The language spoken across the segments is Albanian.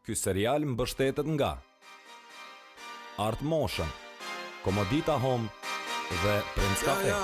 Ky serial mbështetet nga Art Motion, Komodita Home dhe Prince Cafe.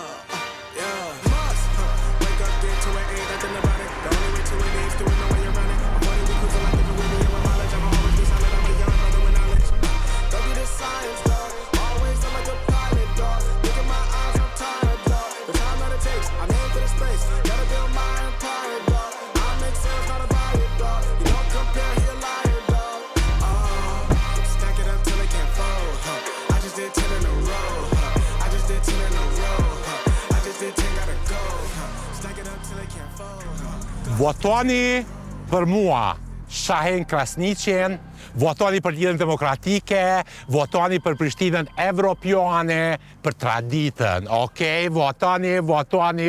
Votoni për mua, Shahin Krasniqin, votoni për Lidhjen Demokratike, votoni për Prishtinën Evropiane, për traditën, okej?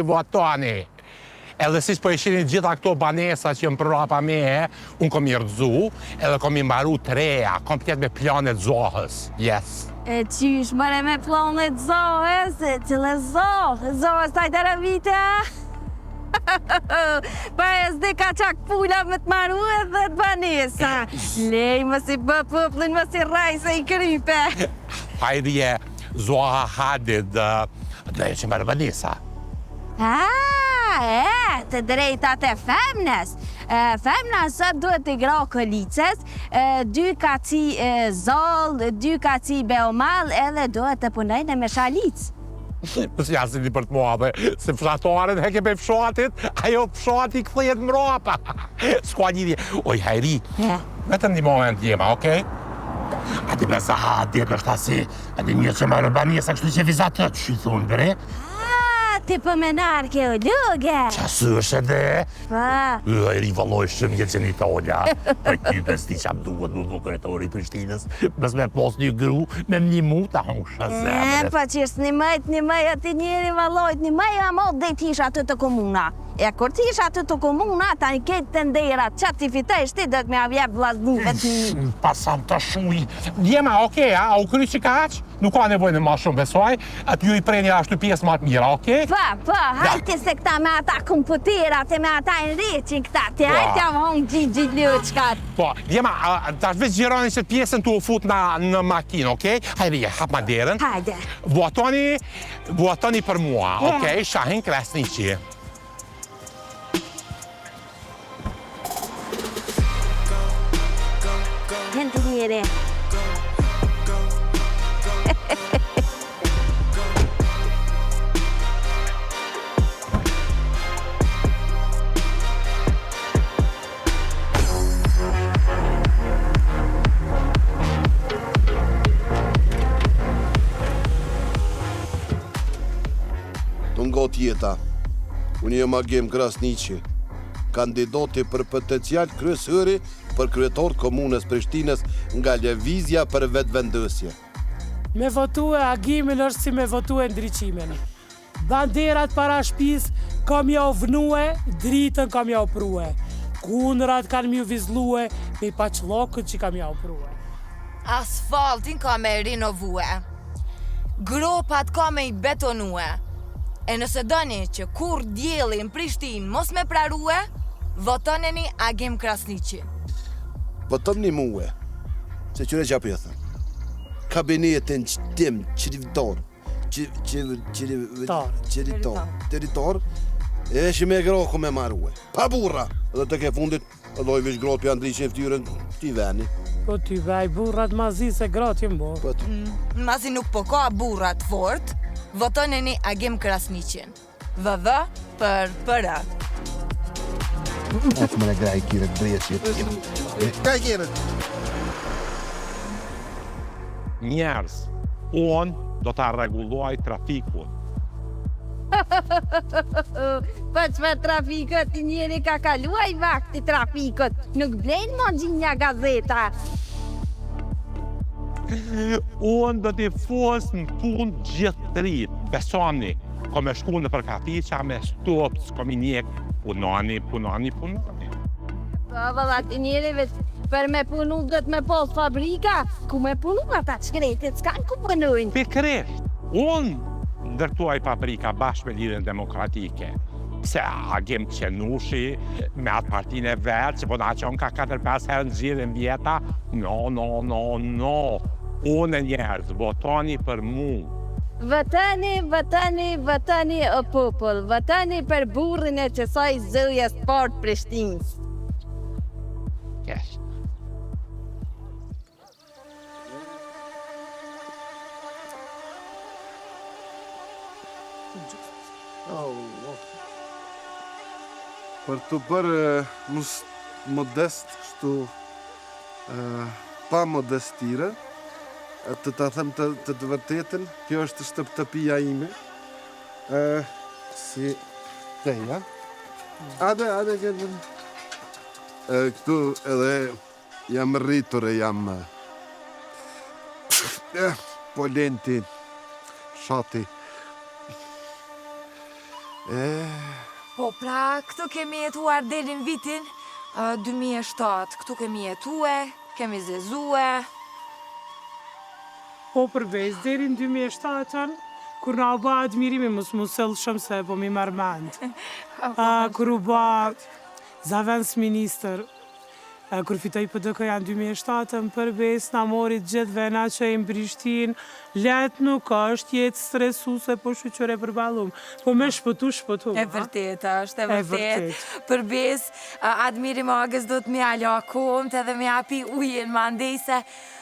Votoni. Edhe si po ishin gjitha këto banesa që më prapa me, unë kom i rëdzu, edhe kom i mbaru të reja, komplet me planet zohës, yes. E qysh mëre me planet zohës, cile zohës tajtë e vite, pa e s'de ka qak pula me të maru edhe të banesa. Lej, më si bë pëplin, më si raj se i krype. Hajrije, zoha hadid, dhe që mërë banesa. Të drejtat e femnes. Femna sot duhet të gra kolicës, 2 kaci zoll, 2 kaci beomal, edhe duhet të punojnë me shalicë. Pësë jasin një për të mua, se fshataren heke pe fshatit, ajo fshati këthjet mrapa. S'ka lidhje. Oj, hajri, vetëm një moment jema, okej? Ati me zahati, për shtasi, ati një që më rëbanisa kështu që vizatët, që i thunë, bre? Ti pëmenar ke u luge. Qasë është edhe? Pa. I rivalloj shumë një që një tolja. Për ty besti që am duhet në kretori Prishtinës, bes me pos një gru, me një mu ta husha zemre. Pa qështë një mëj, ati një rivallojt, një mëj amot dhe t'isha atë të komuna. E kur t'isha atë të komuna, ta një ketë të nderat, që ti fitejsh ti dhe t'me avjep vlasnive t'mi. Pasam të shuj. Djema, okej, a u kry që kaq? Nuk ka nevojnë ma shumë besoj, aty ju i preni ashtu pjesë ma të mira, okej? Pa, hajti se këta me ata komputerat e me ata në reqin këta, ti hajti am hongë gjigji luqkat. Po, djema, ta shveç gjironi që pjesën t'u fut në makinë, okej? Hajde, hap ma derën. Hajde. Votoni për mua, okej? Shahin Krasniqi. Hente njëre. Të nga tjeta, unë jem Agim Krasniqi, kandidati për potencial kryesëri për kryetor komunës Prishtinës nga lëvizja për vetëvendësje. Me votu e Agimin është si me votu e ndryqimin. Banderat para shpis kam ja vnue, dritën kam ja prue. Kunrat kanë mju vizlue, me paqlokët që kam ja prue. Asfaltin ka me rinovue. Gropat ka me i betonue. E nëse doni që kur djeli në Prishtinë mos me prarue, votoneni Agim Krasniqi. Votoni mua, se qëre që apëthën. Kabinetin tim, qëritor, e që me groku me marue. Pa burra, edhe të ke fundit, edhe i vish grot për andri që e ftyrën t'i veni. Po t'i vaj burrat mazi se gratë jem bo. Mazi nuk po ka burrat fort, votoneni Agim Krasniqin. VV për për. Atë më në graj kire të breqit. Ka kire? Njerës, unë do t'a rregulluaj trafikun. Po që me trafikët, njeri ka kaluaj vakti trafikët, nuk blejnë më gjinja gazeta. Unë do t'i fos në punë gjithë të rritë. Besoni, ko me shku në për kafiqa me stopës, ko mi njek, punoni. Po, vëlla, të njerive për me punu dhët me pos fabrika, ku me punu ata qkretit, s'kan ku punujnë. Pikrisht, unë ndërtuaj fabrika bashkë me Lidhjen Demokratike. Se Agim Qenushi me atë partinë e vetë, që po na qonë ka 4-5 herë në zgjedhjen vjeta, no. Unë njerëz, votoni për mu. Votani o popull, votani për burrin e qësaj zëja sport Prishtinës. Yes. Për të bërë modest, kështu pa modestire, të them të vërtetën, kjo është shtëpia ime. Si teja. Ade, gjelën. Këtu edhe jam rritur e jam polenti, shati. Po pra, këtu kemi jetuar deri në vitin 2007. Këtu kemi jetue, kemi zezue. Po përveç deri në 2007-ën, kur na u ba admirimi mos mu sëllshëm se po mi marmand. Kur u ba zavens minister, kur fitoj PDK-ja në 2007-ën, përveç na mori gjithë vena që e në Prishtinë, let nuk është jetë stresuse po shqyqore për balum. Po me shpëtu. E vërtet është, e vërtet. Përbes, admirim agës do të me alo akomt edhe me api ujen ma ndej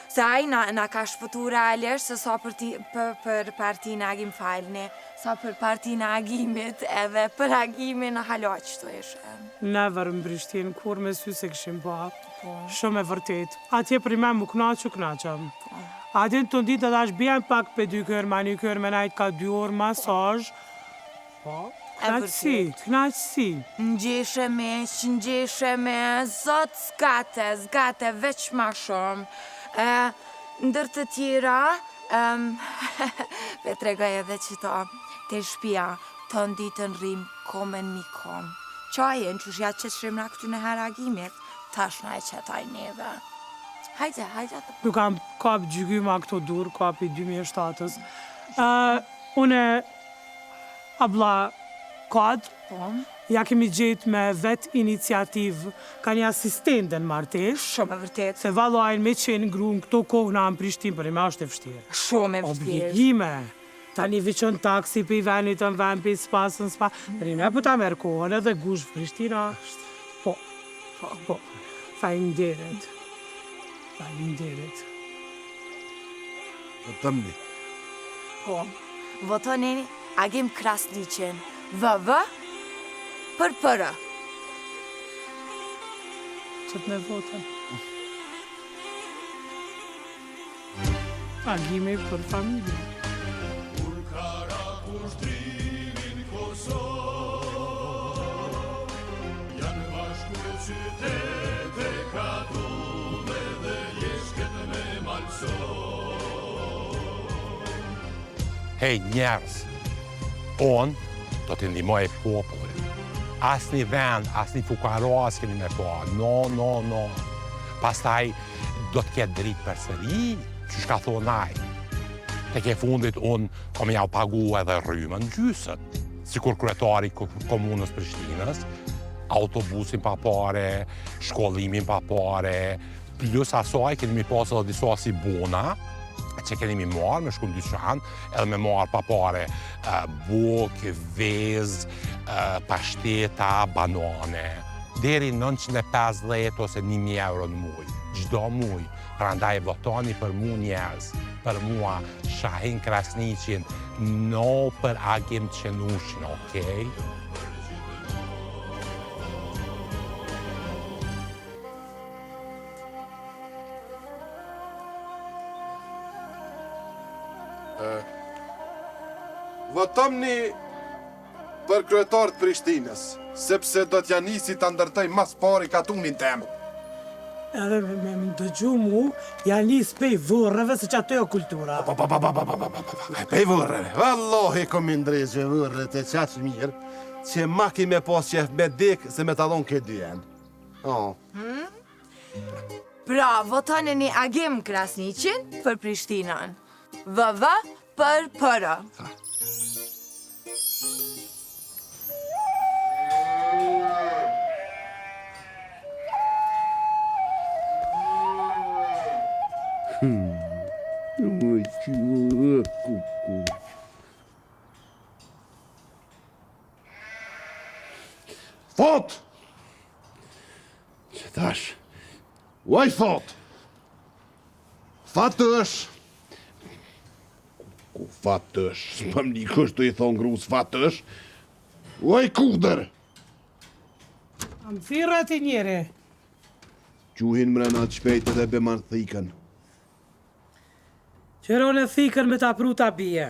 se aj na ka shpëtu realisht se sa për partinë Agim falni, sa për partinë Agimit edhe për Agimin në halo qëto ishe. Never në Prishtinë, kur me sy se këshim ba. Shumë e vërtet. Atje për me më knaqëm. Atje në të nditë edhe është bjen pak për 2 kërë, manikër, me najtë ka 2 orë masazh. Knaqësi. Ngjesheme, zot zgate, veç ma shumë. Ndër të tjera, pe tregoj edhe qëto, të shpia, të nditën rrim komen mi kom. Qajen që shja që shrimna këtu në herë Agimit, tash na e qetaj neve. Hajde. Nuk kam kap gjykyma këto dur, kapi 2007-ës. Une, abla kod, ja kemi gjetë me vet iniciativë, ka një asistente në martesh. Shumë e vërtet. Se valojnë me qenë ngru në këto kohë në Prishtinë, për ima është e vështirë. Shumë e vështirë. Obligime. Ta një vichon taksi për i venit në ven për i spasën spa. Për i me për ta merë kohën edhe gush Prishtina është. Po. Faleminderit. Votoni. Po. Votoni Agim Krasniqin. VV për. Qëtë me votën. Agimi për familje. Hej njerës, on do të ndihmoj popullit. Asni vend, asni fukaro s'keni me po. No. Pastaj do të ketë dritë përsëri, që shka thonaj. Te ke fundit unë kom ja u pagu edhe rrymën gjysën. Sikur kryetari komunës Prishtinës, autobusin pa pare, shkollimin pa pare, plus asaj keni mi pasë edhe disa si bona, që keni mi marrë me shku në dyqan, edhe me marrë pa pare buk, vez, pashteta, banane. Deri 950 ose 1000 euro në muj, gjdo muj. Prandaj votoni për mu njerëz, për mua Shahin Krasniqin, no për Agim Qenushin, okej? Votomni për kryetar të Prishtinës, sepse do t'ja nisi të ndërtoj mas pari katunin temë. Edhe me më dëgju mu, janë njës pej vërreve se që ato jo kultura. Pej vërreve, vallohi kom indrejgje vërret e qaqë mirë, që ma ki me pas qef me dek se me talon këtë dyen. Pra, votoni një Agim Krasniqin për Prishtinën. VV për. Thot! Që thash? Uaj thot! Fatësh! Ku fatësh? S'pëm një kështu i thonë grus fatësh. Uaj kuder! Am thirrë ti njëri. Quhin mrena të shpejt edhe beman thikën. Qërone thikën me ta pru ta bie.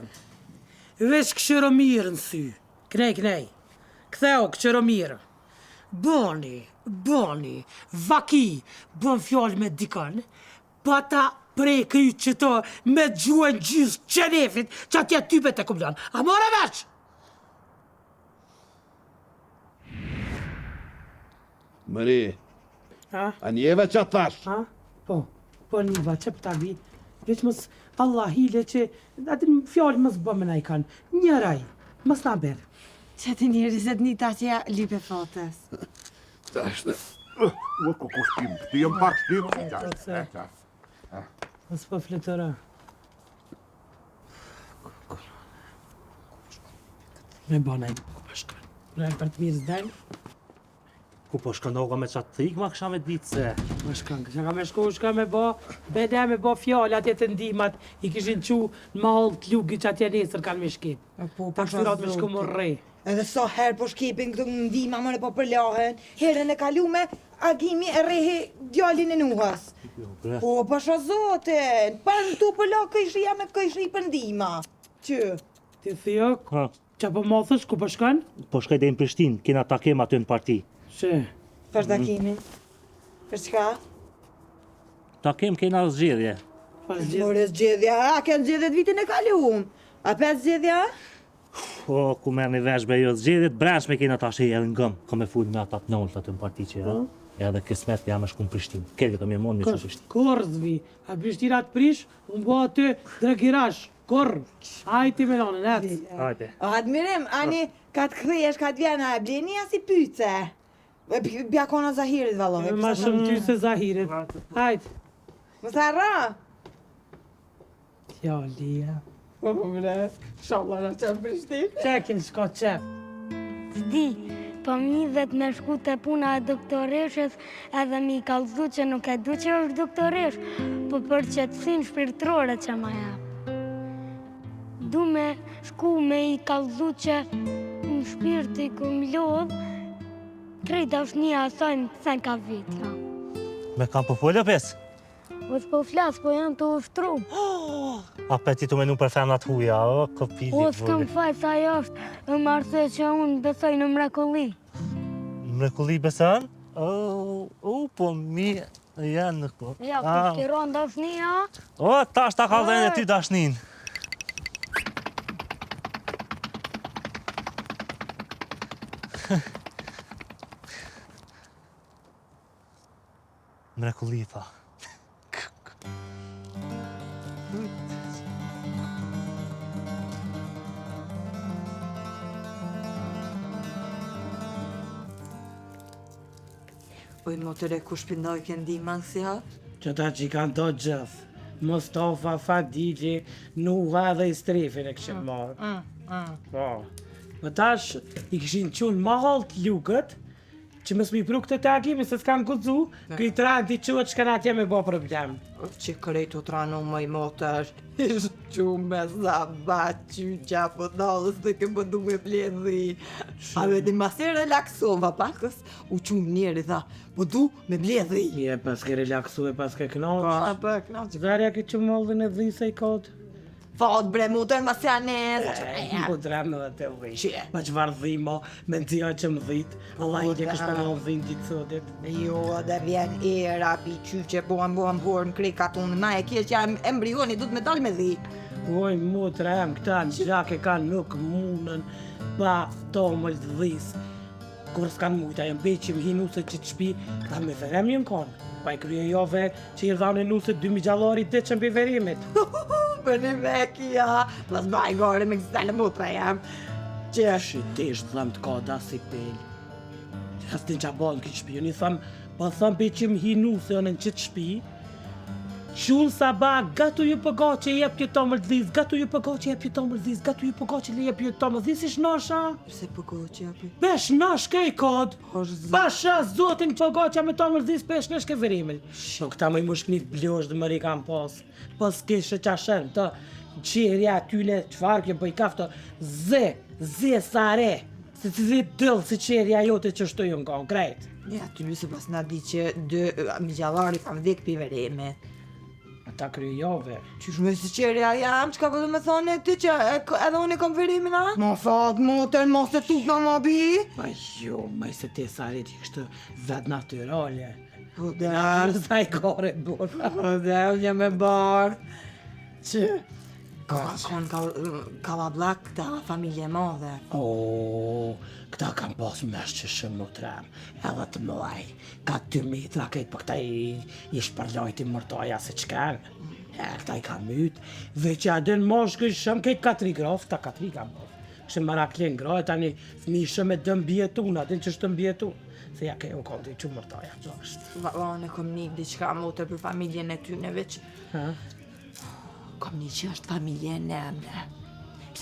Vesh këshëro mirë në sy. Knej. Ktheu këshëro mirë. Boni, vaki, bën fjallë me dikën, pa ta prej kryt që to me gjuën gjysë qenefit që atje type të kumlan. A more veç? Mëri, a njeve që thash? Ha? Po një që pëta bi. Veç mës Allah hile që atë fjallë mës bëmë në i kanë. Njëraj, mës ta berë. Që ti njeri zet një ta që ja lipe fotes. Tash në... Ua, ku shpim, ti jem pak shpim. Mës po fletëra. Me bënaj, ku po shkën. Në për të mirë zdajnë. Ku po shkëndoga me qatë thik, ma kësha me ditë se... Po shkën, që ka me shku, shka me bo, bede me bo fjallë atje të ndimat, i kishin qu në mahol të lugi që atje nesër kanë me shkip. Ta kështirat me shku më rrej. Edhe sa herë po shkipin këtu ndima më në po përlahen, herën e kalume, agimi e rehi djallin e nuhas. Po, pasha zotin, pa në tu përla këjshia me këjshi për ndima. Që? Ti thio, që po mothësh, ku po shkën? Po shkaj dhe në Prishtinë, kena takim aty në parti. Që? Për takimin? Për çka? Takim kena zgjedhje. More zgjedhja, a ke zgjedhjet vitin e kalum? A pet zgjedhja? Po, ku merë një vesh be jo zgjedhjet, brendshme kena tash e edhe në gëmë. Ka me full me atat nëllët aty në parti që ja. Edhe kismet jam e shku në Prishtinë. Kërë këto mi mund me që Prishtinë. Korzvi, a Prishtina të prish, unë bo aty dregirash, korr. Hajti me nonën, ec. Hajde. Admirim, ani ka të kryesh, ka të vjena e bleni, asi pyce. Bja kona Zahirit, valove. Ma shumë ty se Zahirit. Hajt. Më tharra? Fjallia. Po bre, shallah na qenë Prishtinë. Qekin shko qep. S'di, po mi vet me shku të puna e doktoreshës edhe mi kallzu që nuk e du që është doktoresh, po për qetësin shpirtërore që ma jap. Du me shku me i kallzu që në shpirti këm lodh, krejt dashnia asaj në sen ka vitja. Me kam po folja pes? Po s'po flas, po jam të ushtru. Apetitu me nuk për femnat huja, o, kopili. Po s'kam faj sa ajo është më arsye që unë besoj në mrekulli. Mrekulli besan? Po mi janë në ko. Ja, ku shkiron dashnia? O, tash ta ka dhejnë e ty dashnin. Mrekulli, tha. Oj, motore, ku shpindoj këndi mansja? Që ta që i kanë do gjithë. Mustafa, Fadili, Nuva dhe i strefin e këshim marë. Po. Më tash, i këshin qunë mahal të lukët, që mësë mi pru këtë takimi se s'kan guzu, këj të ranë ti quët që kanë atje me bo problem. Që kërejt u tranu më i motër, ishë qumë me zabat, qyqa, po dalës dhe ke bëndu me bledhi. A me dhe masi relaksova pakës, u qumë njeri tha, po du me bledhi. Je, pas ke relaksu e pas ke knoq. Pa, knoq. Zarja ke që mollën e dhisa i kodë. Fot bre, mutër ma se anes. Po dremë dhe të vëjë. Pa që vardhimo, me në tia që më dhitë. Allah i ke kështë në dhinë ditë sotit. Jo, dhe vjen era, pi qyqe, buan borë në krikat unë, na e kje që embrioni du të me dalë me dhi. Oj, mutra em, këta në gjake kanë nuk munën, pa tomëll të dhisë. Kur s'kanë mujta, jem beqim hi nuse që të shpi, këta me verem jën konë. Pa i krye jove që i rdhane nuse 2.000 gjallori të që mbi verimit. Për një vekja, plas baj gore me kësë mutra jam. Që është i tesh dhëm të koda si pel. Që asë të në qabonë këtë shpi, unë i thëmë, pa thëmë beqim hi nuse në që të shpi, Shull sabah, gatu ju përgoqe jep ju të mërdhiz, gatu ju përgoqe jep ju të mërdhiz, gatu ju përgoqe li jep ju të mërdhiz, ish nosha? Pse përgoqe japi? Besh nosh ke I kod. Pasha zotin përgoqe me të mërdhiz pesh nesh ke verimin. Nuk ta më I mushknit blosh dhe mëri kam pas. Pas kishe qashen të qirja tyne qfar kjo bëj kafto. Ze sare. Se të zi dëllë si qirja jote që shtu ju në konkret. Ja, ty se pas na di që dy migjallari kam vek pi verime. Ata kryjove. Qysh me si qerja jam, qka përdo me thone ti që edhe unë kom verimin a? Ma fat, moter, mos e tuk në ma bi. Ma jo, ma se te sarit I kështë vet naturale. Po dhe, Sa I kore burra. po dhe, unë me barë. Që? Ka konë kalablak këta familje madhe. O, këta kam pas mesh që shumë më trem, edhe të mëlaj, ka 2 metra këtë për këta I shpërlojti mërtoja se qken. Këta I kam myt, veç ja den moshkë shumë këtë 4 grof, ta 4 kam pas. Kështë maraklin groj, tani fmi shumë e dëm bjetun, atin që shtë bjetun. Se ja ke unë konti që mërtoja, që është. Unë kom një diçka motor për familjen e tyne veç. Kom një që është familje e nemre.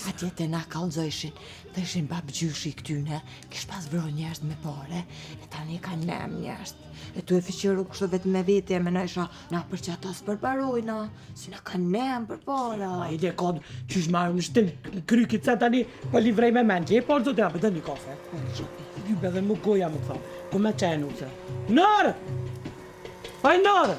Atje të na kallëzojshin, të ishin babgjyshi këtyne, kish pas vroj njerëz me pare, e tani ka nem njerëz. E tu e fiqiru kështë vetë me vete, e menojsha, na për që ata s'përparojna, si na ka nem për para. A ide kod qysh marrë në shtim krykit se tani po livrej me mendje, por do të japë dhe një kafe. Lybe dhe mu goja më thon, ku me qenë use. Nërë! Aj nërë!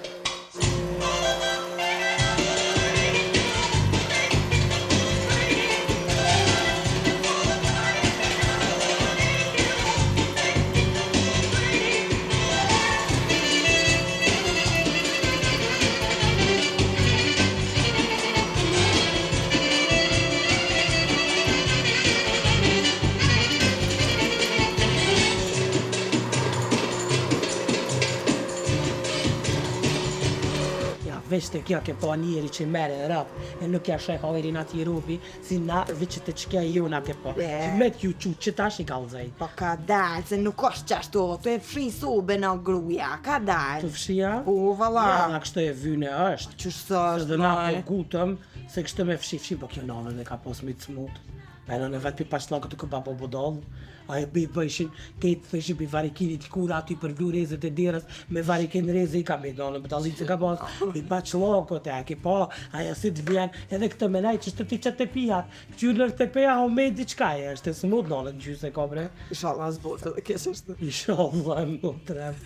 Veç të kjo ke po njeri që mere rap, e nuk ja shek hojrin ati rupi, si na veç të qkja juna ke po. Që me t'ju qu që tash I kalzaj. Po ka dalë, se nuk është qashtu, të e fri sobe në gruja, ka dalë. Të fshia? Po, vala. Ja, na kështë e vyne është. Qështë së është, Dhe na po gutëm, se kështë me fshi, po kjo nane dhe ka pos me të smut. Në në vetë pi pashlakët të këpa po bodolë, a e bëjshin, këtë thëshin pi varikinit kura aty për vlu rezet e dirës, me varikin reze I ka me donë, me talit se ka pas, pi pashlakët e a ke pa, aja si të vjen, edhe këtë menaj që shtë ti që të pijat, qyrër të peja ho me diqka e është, e smut nane në gjysë e kabre. Inshallah zbotë dhe kesh është. Inshallah, më trem.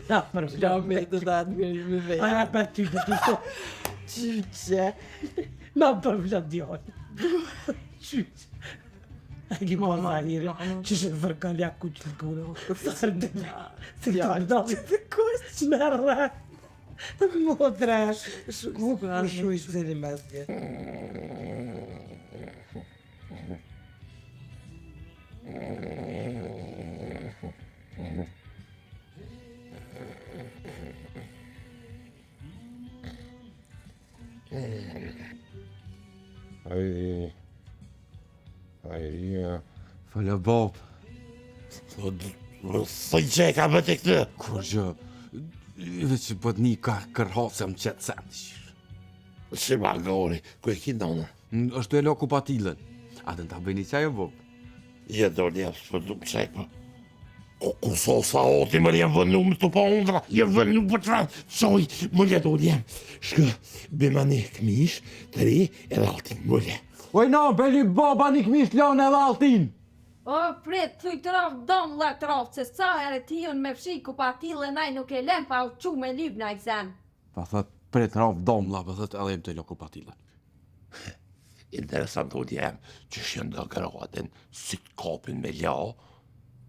Na, për më Ja me të dhe admiri me veja. aja për ty dhe të so. Qyqe. Na, për më djoni. Qyqe. A ki ma ma njëri, që shë vërkalja ku që të kune. Sërë dhe me, se të vërdali të kusë, merre. Më tresh, shuj sëri mes dje. Ajria. Falë bab. Së I që e ka bëtë këtë? Kur gjë, veç që bët një ka kërhasë jam qëtë sendë. Si ma gori, ku e ki ndonë? është e lo kupatilën. A të në ta bëjni qaj o bab? Je do një apë së du më qaj, po. Ku so sa oti më rjem vënnu më të pa undra, je vënnu për të ranë, qoj, më le do rjem. Shkë, bima një këmish, të ri edhe altin, më le. Oj na, beli baba një këmish lanë edhe altin. O, prit, thuj të rafë dom la të rafë, se sa herë t'jon me fshi ku pa t'ile naj nuk e lem pa u qu me lyb na exam. Pa thët, pret raf domla, pa thët edhe jem të lo kupatilën. Interesant u djem, që shën do gradin, si të kapin me la,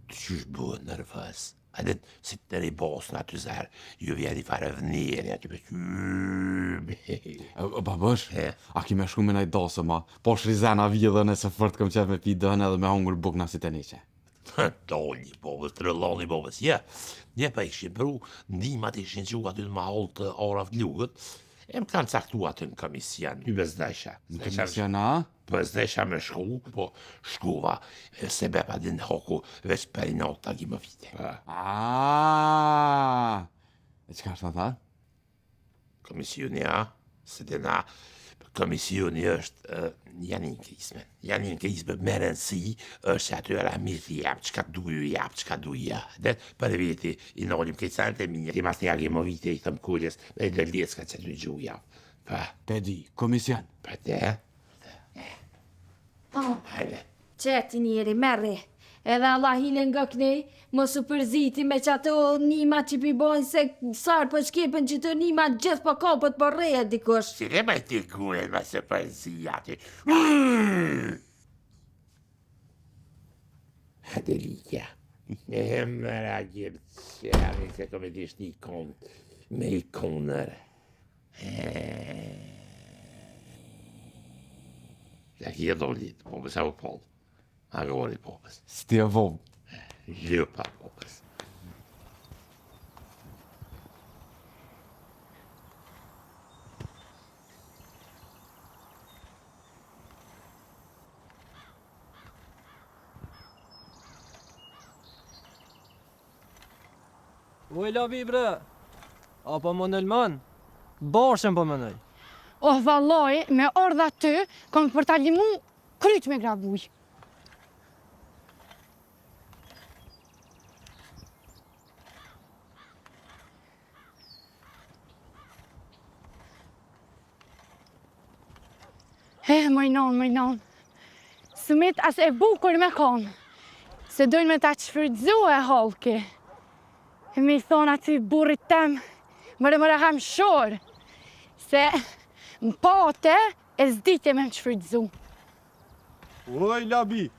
të qysh bëhen nervës. Adin, si të nëri bosën aty zërë, ju vjeti fare vënjeri, aty për qybi. Babësh, a ki me shku me naj dasë ma, po shrizena vjedhën e se fërt këm qef me pi dënë edhe me hungur bukna si të neqe. Doli bobës, të rëlloni bobës, ja. Nje pa ishin pru, ndimat ishin që aty në mahol të oraf lugët, e më kanë caktu aty në komisjan, ju bezdesha. Në komisjan a? Bezdesha me shku, po shkuva, se bepa din hoku, veç për i not të gjimë vite. Aaaa! E qka është ta? Komisioni, se të na, komisioni është janë një krizme me rëndësi, është që atyra mirë të japë, qka du ja. Dhe për veti, i nolim këtë sanë të minja, ti mas një agë më vite i thëmë kuljes, dhe dhe ljeska që të gju ja. Pa. Te di, komision. Pa te, hajde. Qeti njeri, merri. Edhe Allah hile nga kënej, mos u përziti me që ato nima që pibojnë se sarë për shkepen që të nima gjithë për kopët për reja dikush. Si ne me të guren me se përzi ati. Adelika, e mëra gjemë qërë, se kom e disht një konë, me i konër. Ja ki e dolit, popës e u polë. Agora popës. Sti e vomë. Ljupa popës. Oj, lavi bre, apo më nëllman, bashën po më nëj. O, valloj, me ordha të, kom për ta limu, kryt me gravuj. Mojnon. Sëmit as e bukur me konë, se dojnë me ta qëfërdzu e holke. E mi thonë aty burit tem, mëre ham shorë, se më pate e zdite me më qëfërdzu. Oj, labi,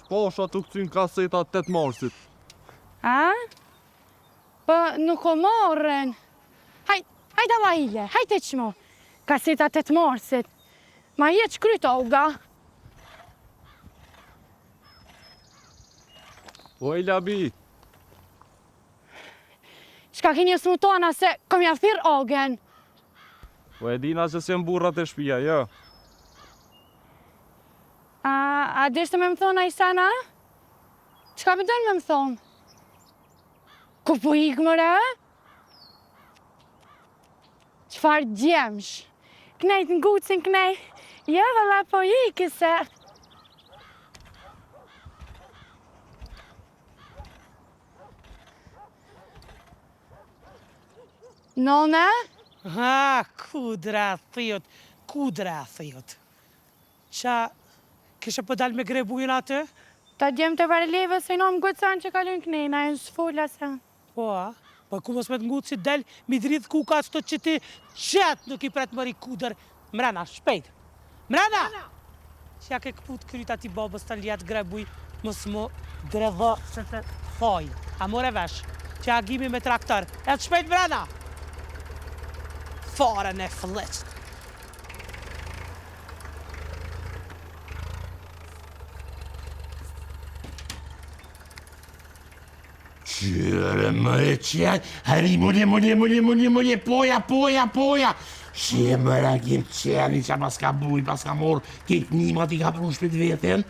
pasha të këcyn kaseta 8 marsit. A? Po nuk o morën. Hajda vajle, hajte qmo, kaseta 8 marsit. Ma je që kryt, Olga? Oj, labi. Shka keni e smutona se kom ja thirë Olgen. Po e dina që se burrat e shpia, jo. A deshte me më thonë a i sana? Qka me dojnë me më thonë? Ku po ikë mëre? Qfar gjemsh? Knejt në gucin knej. Ja, valla po ikë se... Nona? Ha, kudra thijot. Qa, kishe për dal me grebujnë atë? Ta djem të vareleve se në më gëtësan që kalën knejna, e në sfolla se. Po, a? Po ku mos me të ngutë si del, mi dridh kuka së të që ti qëtë nuk i pretë mëri kudër. Mrena, shpejt. Mrena! Që ja ke këput kryta ti babës të ljetë grebuj, mos më dredho se të thoj. A more vesh, që ja gjimi me traktor. E të shpejt mrena! Fare në fleqt. Qyre mëre qenë, hari mulje, poja. Shë mëra gjim qeni që pas ka buj, pas ka morë, këtë nima ti ka pru shpit vetën.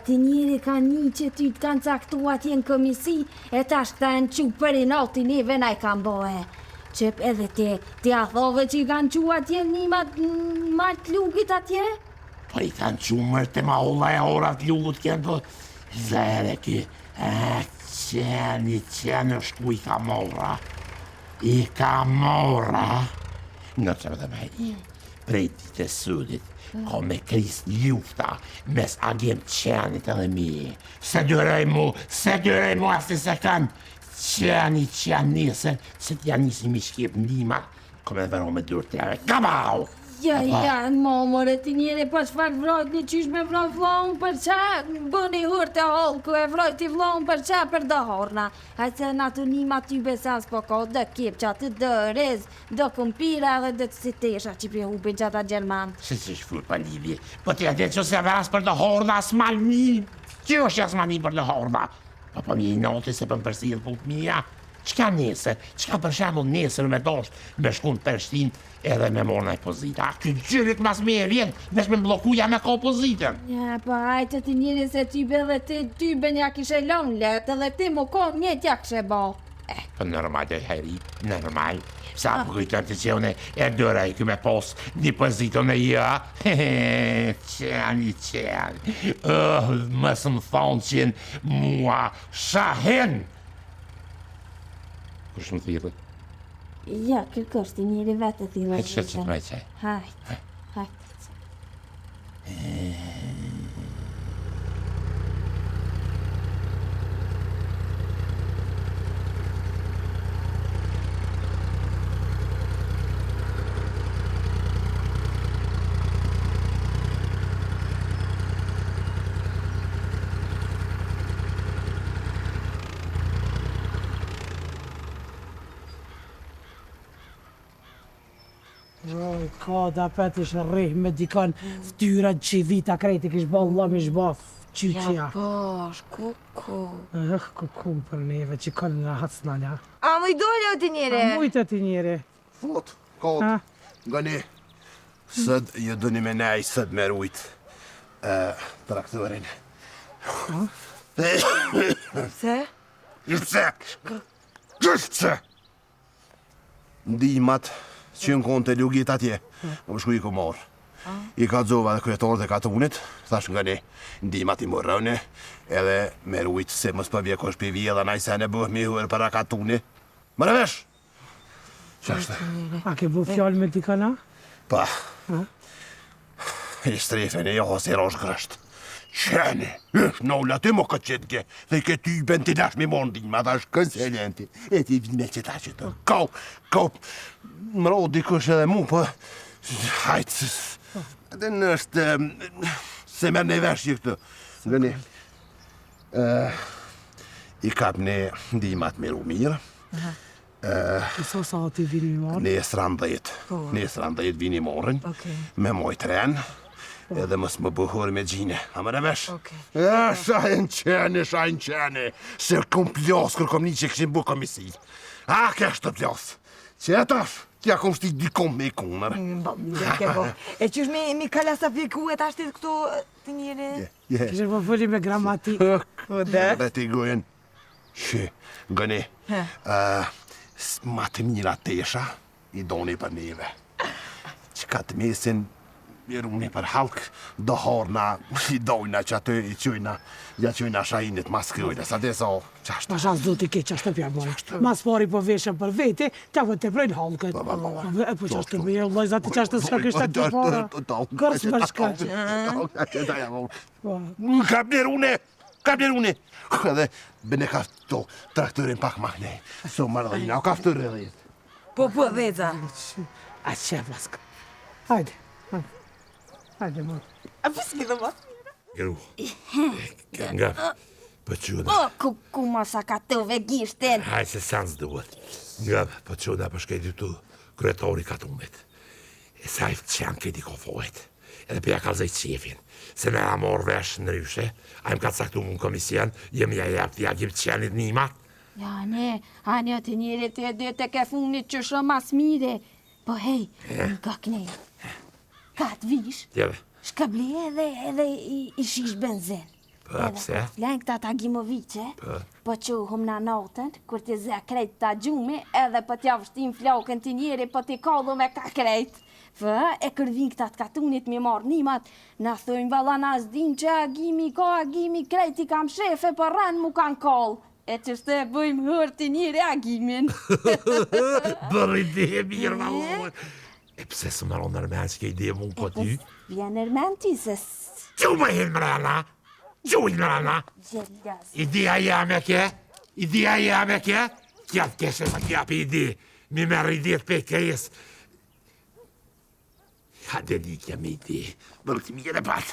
Ti njëri ka një që ty të kanë caktua atje në komisi, e tash këta e në qu për i nalti neve na i kanë bohe. Qep edhe ti a thove që i kanë qu atje matë lugit atje? Po i kanë qu mërë të ma olla e orat lugut kënë, po zere ki, qeni është ku i ka mora. Në që vëdhe me i, prej ditë e sudit, ka me kris ljufta mes agent qenit edhe mi. Se dyroj mu asë se kanë qeni nesër, se t'ja nisi mi shkip ndima, kom e vëro me dyrë t'jave, kabau! Ja, momore, ti njeri për çfar vrojt një qysh me vrojt vlohën për qa, bëni hurë të holku e vrojt ti vlohën për qa për dëhorna. Hajtë në atë nima ty besas po ko dë kipqa, të dë rez, dë kumpira dhe dë të sitesha që pi hubi gjata Gjerman. Se që shfur për lidhje, po t'ja dhe që se vras për dëhorna s'malni, që është jasmani për dëhorna? Po mi i noti se për përsidhë put mija. Qka nesër? Qka për shemull nesër me dosht me shkun Pershtin edhe me morë në opozita? Këtë gjyrit mas me e vjenë, vesh me mblokuja me ka opozitën. Ja, po hajtë ti njëri se ty be dhe ty be nja kishe lonë letë edhe ti mu konë një tja kishe bo. Po normal e heri, normal. Sa po kujton të që une e dëra i këme pos një poziton e ja. Qeni. Mësë më thonë që mua shahen. Kush më thirë? Ja, kërkosh ti njëri vetë thirë. Hajtë që të me qaj. Hajtë. Ka da pet ish rrih me dikan ftyra që vita krejti kish bo Allah me shbaf qyqja. Ja pash, kuku. Kuku për neve që kanë në hacna nja. A më i dole o të njëre? A mujtë ti njëre. Fot, nga ne, sëd ju duni me nej, sëd me rujt traktorin. Se? Gjështë! Ndimat që në konë të lugit atje, më shku i ku morë. I ka dzova dhe kryetorët e katunit, thash nga ne, ndimat i morrëne, edhe me rujt se mos për vjekosh për vje dhe najse në bëh mi huër para katunit. Më rëvesh! Qashtë? A ke bu fjallë me dikana? Pa. I strefe në jo, se rosh grësht. Qeni, nolla ty mo këtë qëtke, dhe ke ty ben t'i dash mi mondi, ma dash kënselenti, e ti vime që ta që të kau, më ro dikush edhe mu, po, hajtë, edhe nështë, se merë ne vesh që këtë, nga ne, i kap ne ndimat me ru mirë, Sa sa ti vini morë? Nesër 10 vini morën, me moj tren, edhe mos më bëhur me gjine, a më rëvesh? Shajnë qene, se kom plos kër kom një që këshim bu komisi. A, kesh të plos, që e tash, kja kom shti dikom me i kunër. E qysh mi kalasa fiku e tash të këto të njëri? Kështë po fëlli me gramatik. Dhe ti gojen, që, gëni, ma të mira tesha, i doni për neve. Që ka të mesin, Miruni për halk, dohorna, i dojna që aty i qujna, ja qujna shajinit mas kryjnë, sa dhe so, qashtë. Ma shas do t'i ke qashtë të pjaboj. Mas pari po veshën për vete, ta vë të prejnë halkët. Po qashtë të bëjë, lojza ti qashtë të shka kështë të të para. Kërës për shka. Kap njerune! Edhe bëne ka to traktorin pak mahnej, so mardhina, o ka ftër edhe. Po, dheza. A që vlaska. Hajde. Hajde, mor. A pëski dhe ma? Gru, nga pëquna. Ku ma sa ka të vegishtin. Hajde se sans duhet. Nga pëquna për shkejti të kryetori katunit. E sajf që janë këti kofojt. Edhe për ja kalzaj qefin. Se në amor vesh në ryshe, a im ka caktu më në komision, jem ja jep të jagim qenit nimat. Ja, ne, o të njëri të edhe të ke funit që shumë mas mire. Po hej, nga këne. Ka të vish, shkabli edhe i shish benzin. Po, pse? Lën këta Tagimoviqe, po që hum në notën, kur t'i zë krejt t'a gjumi, edhe po t'ja vështim flokën t'i njeri, po t'i kallu me ka krejt. E kërvin këta t'katunit mi marrë nimat, na thujnë valla na s'dim që agimi krejt i kam shefe, po rën mu kanë kallë. E që shte bëjmë hërë t'i njeri agimin. Bërë ide mirë, valon. E pse së më ronë nërmen që ke ide mund këtë ty? Vjen nërmen ti se... Gju më hinë mrena! Gjuj mrena! Idea jam e ke? Kja të keshe më kja për ide. Mi merë ide të pekejes. Ja dhe di kja me ide. Bërë të mire pat.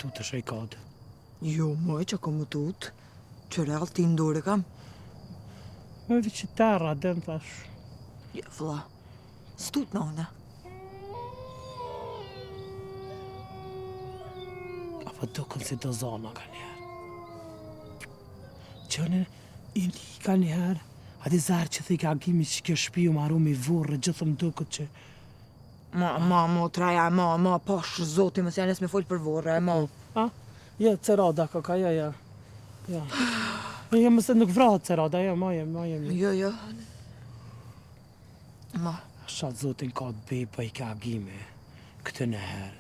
Tu të shaj kod. Jo, moj që kom tut. Që real ti ndore kam. Me vi që terra, den thash. Ja, vla. Stut në une. Apo duken si do zona ka njerë. Qënë i li ka njerë, A di zarë që thik agimi që kjo shpi u maru mi vorë, gjithë më duket që... Traja, posh, zoti, më s'janes me folë për vorë, A? Ja, cerada, kaka, ja. Ja, mëse nuk vrahet cerada, ja, ma jem. Jo. Shatë zotin ka të beba i ka agime, këtë nëherë.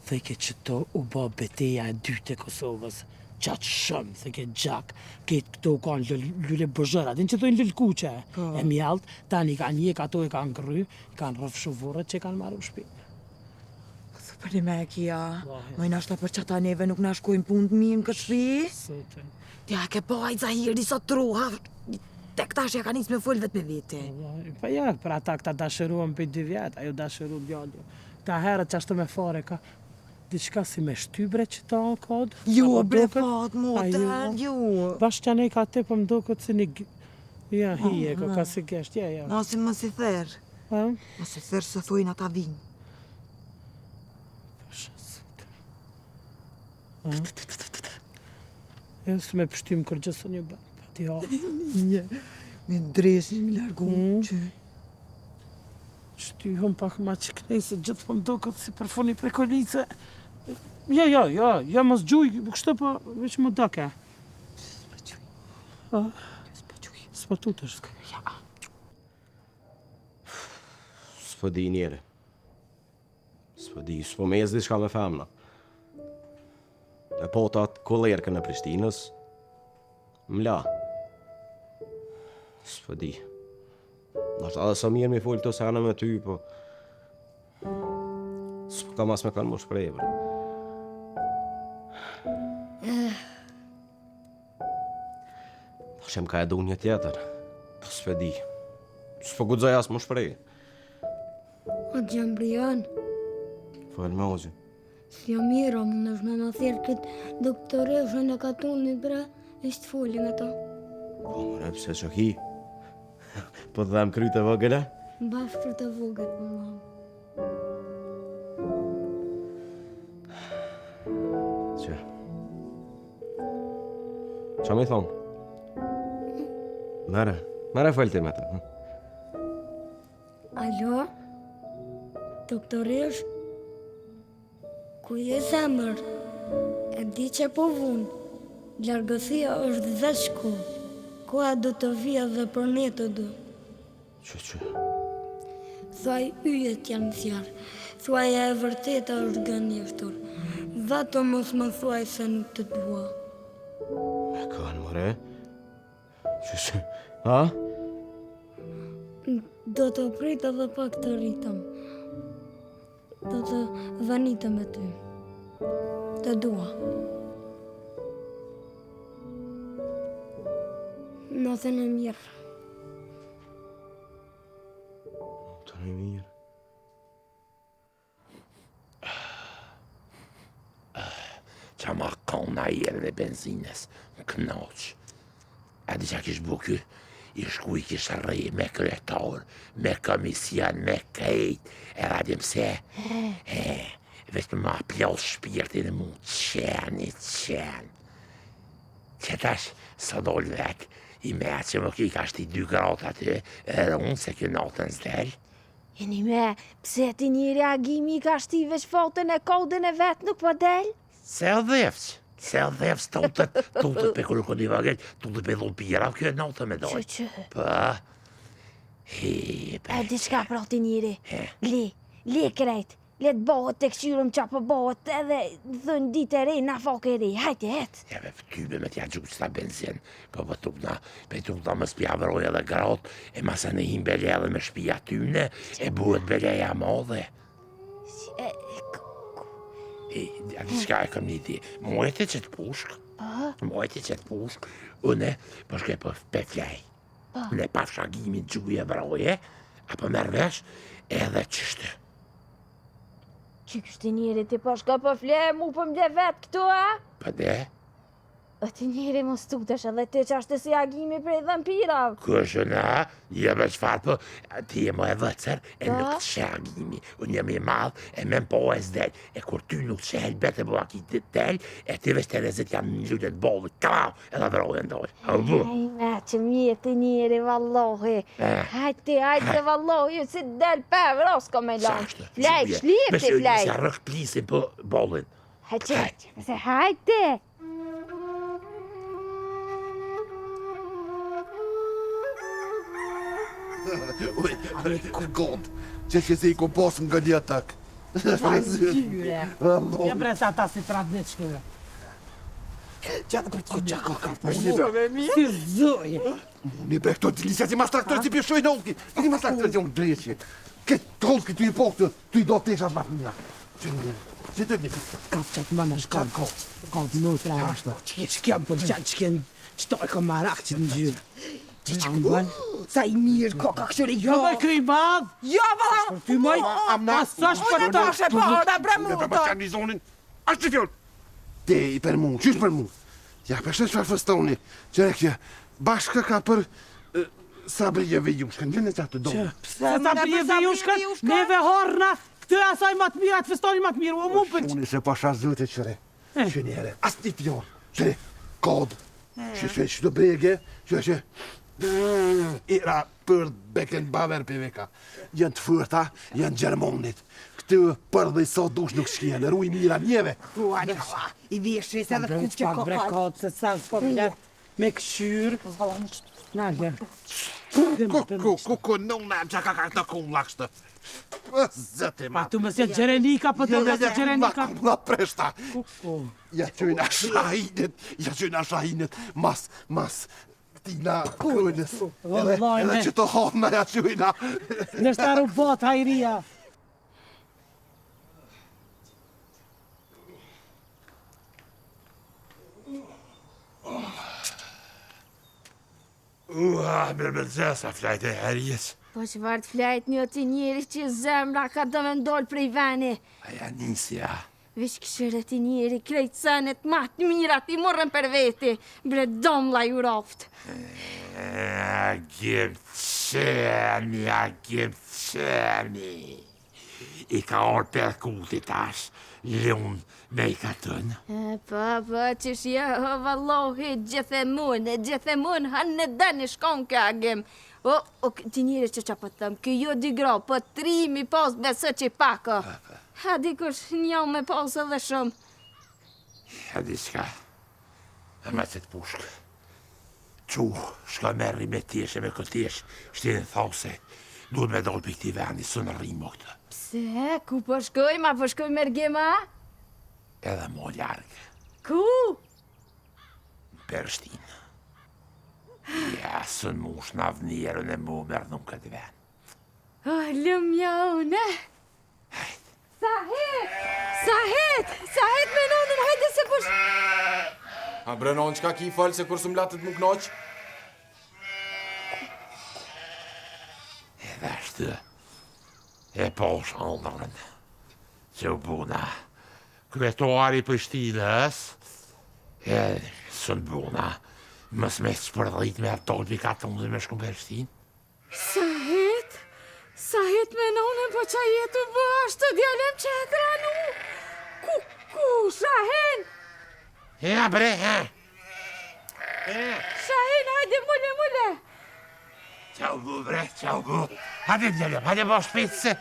Theke që to u ba beteja e dytë e Kosovës. Qatë shumë, theke gjak, ketë këto kanë lule bëzhëra, din që tojnë lëllkuqe. E mjalt, tani kanë jek, ato e kanë gry, kanë rëfshu vorët që kanë marru shpi. Për me e kia, më i nashta për qata neve nuk na shkojnë punë të mirë në këtë shpi. Sotin. Ja, ke po ajtë Zahiri sot truha, tek tash ja ka nis me folë vetë me vete. Pa ja, për ata këta dashëruan për 2 vjetë, ajo dashëru djallu. Ta herët që ashtu me fare ka, diçka si me shtybre që ta në kodë. Jo, bre fat, moter, jo. Bashkë që ne ka te për më do këtë si një... Ja, hije, ka si gesht, ja. Mos i therë. Mos i therë se thujnë ata vinë. Ja, së me pështim kërgjësë një bërë, pa ti ha. Një, me dresin, me largu, që... Shtyhëm pak ma që knejse, gjithë për më do këtë si përfoni për kolice. Ja, mos gjuj, kështë po, veç më dake. S'pa tutesh. S'po di njeri. S'po me jezdi shka me femna. E potat kolerkën e Prishtinës, mla. S'po di. Nashtë edhe sa mirë mi folë të sene me ty, po... S'po ka mas me kanë më shprejver. Shem ka edu një tjetër, po s'po di. S'po gudzoj as më shprej. O Gjambrian, Fëllë me ozi. s'jo mira, më nësh me më thirë këtë doktoreshën e katunit, bre, ishtë foli me ta. Po, mëre, pse që ki? Po të dhem kryte vogële? Bashkër të vogët, më mamë. Që? Qa mi thonë? Mere fëllë ti me të. Alo? Doktoresh? Ku je zemër? E di që po vunë. Largësia është dhe shku. Koha do të vija dhe për ne të du. Që? Thuaj yjet janë zjarë. Thuaj e vërteta është gënjeshtur. Vato mos më thuaj se nuk të dua. Me kanë, mëre? Që? Ha? Do të prit edhe pak të rritëm. Do të vanitëm me ty. Të dua. Natën e mirë. Natën e mirë. Qa ma kona i edhe dhe benzines, më knoq. A di qa kish bu ky? I shku i kish rri me kretor, me komision, me kejt, e radim se, veç me ma ploll shpirtin e mu qeni. Që tash, së dol vek, i me që më ki ka shti 2 gratë aty, edhe unë se kjo natën zdel. Jeni me, pse ti një reagimi ka shti veç fotën e kodën e vetë nuk po del? Se dhevës, tutët pe kërë vagel, tutët pe lumpira, kjo e natë me doj. Që? Pa, E di shka proti njëri, le krejt, le të bëhet të këshyrëm qa për bëhet edhe dhënë ditë e re, na fake e re, hajte het. Ja me pëtybe me t'ja gjukë s'ta benzin, po tukna më spja vëroj edhe gratë, e masa në him bele edhe me shpia tyne, e buhet beleja madhe. A di shka e kam një ti, mojte që të pushk, une, po shkej po pe flej. Une pa fshagimin gjuje vroje, apo mervesh, edhe qështë. Që kështë njëri ti po shka po flej, mu po mle vetë këtu, a? Pa de? O ti njëri mu stutesh edhe ti që ashtë si agimi prej dhampirav. Kështë na, jeme qfarë po, ti je më e vëtër, e nuk të shë agimi. Unë jem i madhë, e men po e zdel. E kur ty nuk të shë helbet e bo aki të del, e ti veç të rezit janë një lullet bolë, klau, edhe vrojë ndoj. Ej, me që mirë të njeri, vallohi. Hajte, vallohi, si del për vros ko me lanë. Flej, shlip të flej. Se rëk plisin për bolin. Hajte. God, që se I kom pasë nga një atak. Ja bre sa ta si tradit shkëve. Gjatë për të ka. Si zoj. Një bre këto të lisja si mas traktorë si pjeshoj në olki. Këti mas traktorë si unë dreqje. Këtë olki të I pokë të I do të teshat ma të mja. Që të një. Kap që të më në shkam. Kap në tra. Që kjem për qanë që kjem qëtoj ka marak që në gjyrë. Që që këmë Sa I mirë koka këshëri Jo me kry madh. Jo, vala. Ty moj. Pasash për ta. Bre Qanë një zonin. Ashtë që fjallë. Te I për mu, qysh për mu? Ja, për shë qëfar fëstoni. Që rekje, bashkë ka për sabrijeve jushkën. Gjene që atë donë. Se sabrijeve jushkën, neve horna, këtë asaj matë mirë, atë fëstoni matë mirë, o mu për që. Unë se pasha zëte qëre. Që njere, as një fjallë. Qëre, kodë. Që të brege, që Ira për beken baver për veka. Janë të fërta, janë Gjermonit. Këtë për dhe I sot dush nuk shkjene, ruj mira njeve. I vishri se dhe kupë që bre kodë, se sa s'po plet me këshyrë. Nage. Kuku nëna që ka të kumë lakshtë. Zëte ma. Tu më se Gjerenika, për të dhe se Gjerenika. La presta. Ja qëjna shahinet, mas tina kënës. Edhe që të hona ja qëjna. Në shtaru bot, hajria. Me zesa flajt e herjes. Po që vartë flajt një të njeri që zemra ka do me ndollë prej veni. Aja nisja. Vish këshirët I njeri, krejtë sënet matë mirat I morën për veti, bre domla ju roftë. Gjim qemi. I ka orë për kuti tash, lëun me I ka tënë. Po, që shje, vallohi, gjithë e mun, hanë në dëni shkon ka gjem. O, ti njëri që qa pëtëm, kë jo dy gra, po 3 mi pas besë që I pako. Ha di kush një me pas edhe shumë. Ha di s'ka, e me të pushkë. Qu, shka merri me tjeshe, me këtjesh, shtenë thause, duhet me dollë për këti vendi, së në rrimë këta. Pse, ku po shkoj, ma po shkoj mergema? Edhe mo largë. Ku? Pershtinë. Ja, së në mush në avnjerën e mu mërë në këtë ven. Oh, lumjone. Sahet me nonën, hajde se push. A brenon, qka ki falë se kur së mlatët mu knoq? Edhe ashtë, e po shëndërën, që u buna, kryetuari Prishtinës, e së në buna, mës me shpërdhit me atol për ka të mundë me shku Prishtinë. Sahet me nonën, po qa jetu bë ashtë të djalem që e tranu. Ku, Shahen? Ja bre, ha? Shahen, hajde, mule. Qau bu, bre, qau bu. Hajde djalem, hajde bo shpejtë se.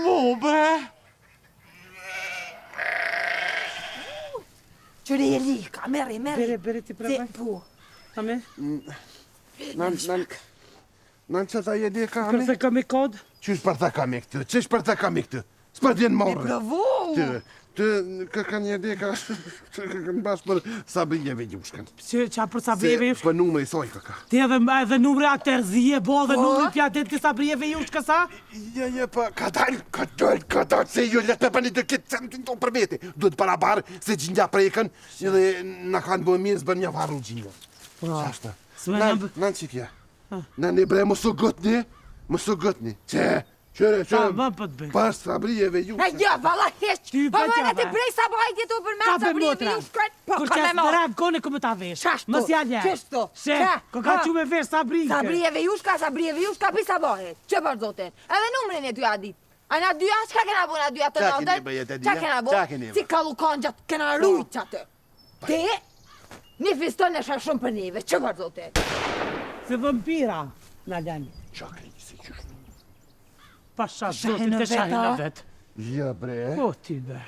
Mo, bre. Qëri e li, ka meri. Bere ti prema. Po. Ame? Nan që ta jedi e ka ame? Kërse kam I kod? Qysh për ta kam e këtë? Qysh për ta kam e këtë? S'për t'jen morë. Me provu! Të ka një ide ka në bashkë për sabrijeve gjushkën. Qa për sabrijeve jushkën? Për numre I soj ka. Ti edhe numre atërzije, bo dhe numre pjatet të sabrijeve jushkë sa? Ja, pa, ka dalë, se ju letë me për një të kitë se në të tonë për vete. Duhet para barë, se gjindja prejken, dhe në kanë bëhe mirë zbër një varru gjindja. Qashtë? Në që kja? Në një bre, më së gëtni. Qëre, pas sabrijeve ju. Ja, vala heq! Po më në të brej sabajtje të për me sabrijeve ju shkret. Kur që së rap kone këmë ta vesh. Mës jallja. Qështu? Ko ka që me vesh sabrijke. Sabrijeve ju shka për sabajt. Që për zotin? Edhe numrin e ty adit. A na dyja, çka kena bu na dyja të Qa keni natën? bë, jetë Qa dia? kena bu? Qa keni bë? Si kallukan gjatë kena rujt që atë. Te, një fiston e shë shumë për neve, që për zote? Se vëmpira, na lani. Qa keni si që shumë? Pasha Shahin zotin në të shahin në veta? vetë. Ja bre. O ti be.